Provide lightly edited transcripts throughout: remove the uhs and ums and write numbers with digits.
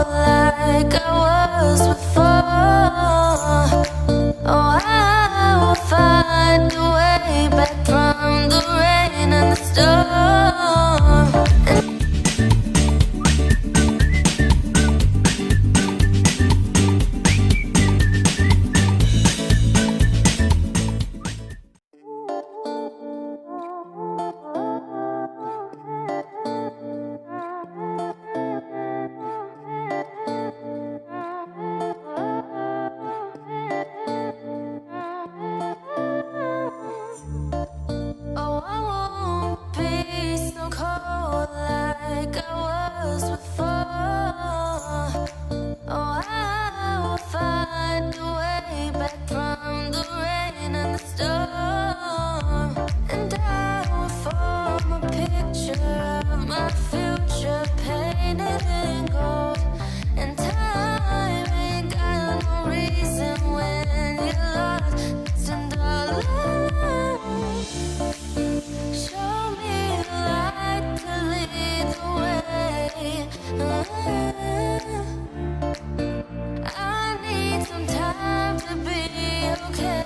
like I was before. Oh, I will find a way back from the rain and the storm. Oh, I won't be so cold like I was before. Oh, I will find a way back from the rain and the storm. And I will form a picture of my future painted in gold. And time ain't got no reason when you're lost and alone. Show me the light to lead the way. I need some time to be okay.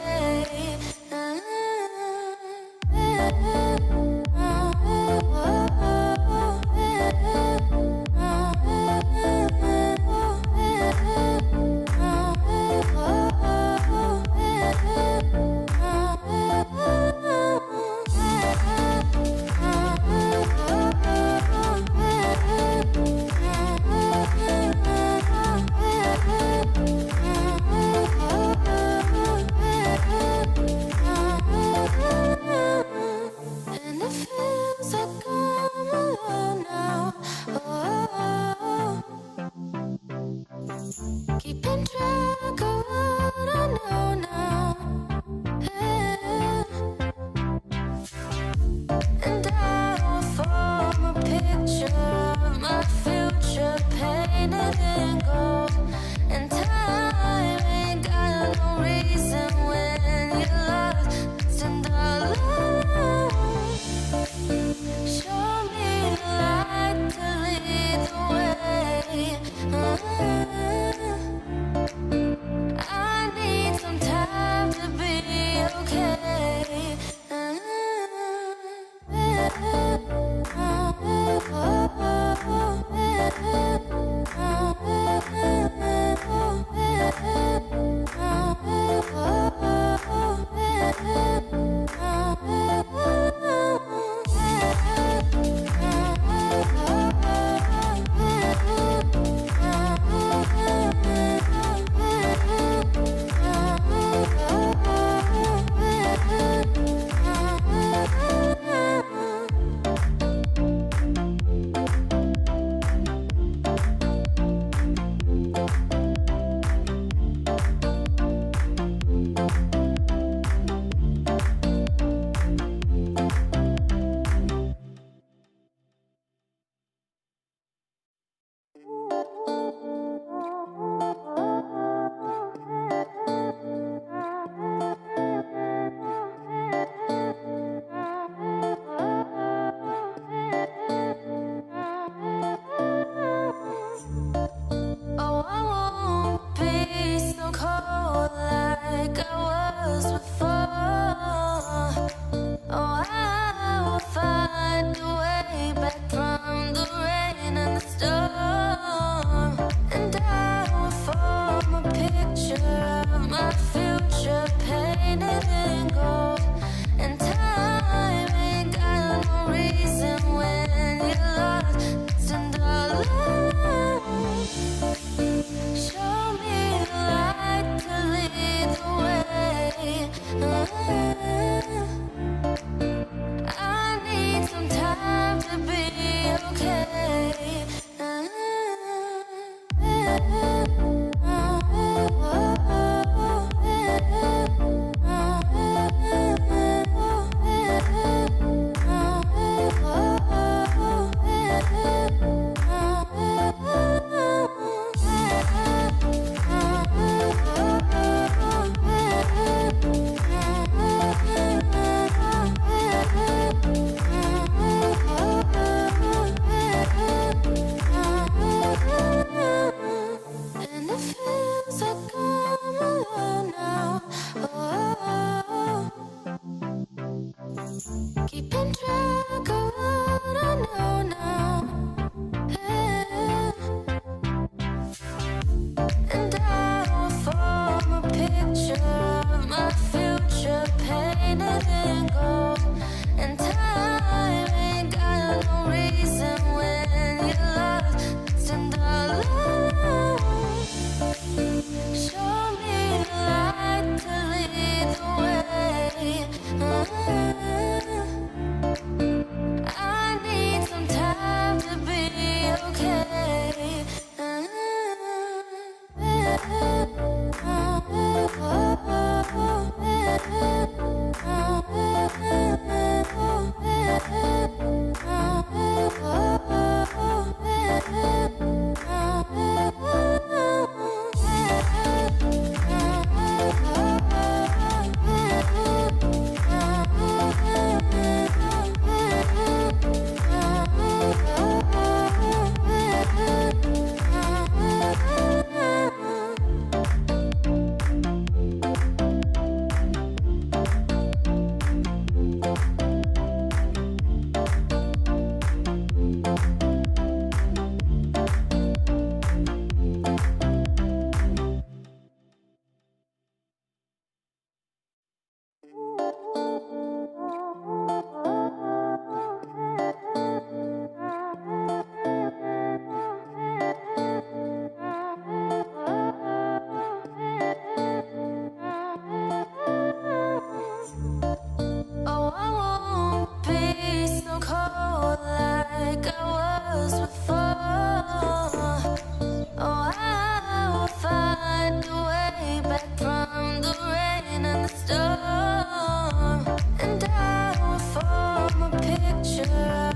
And it feels like I'm alone now. Oh, keeping track of what I know now. And I will form a picture of my future painted in gold. And time ain't got no reason when you're lost and alone. Show me the light to lead the way. I need some time to be okay.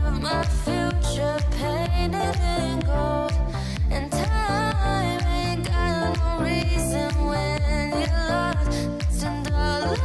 have my future painted in gold, and time ain't got no reason when you're lost in the light.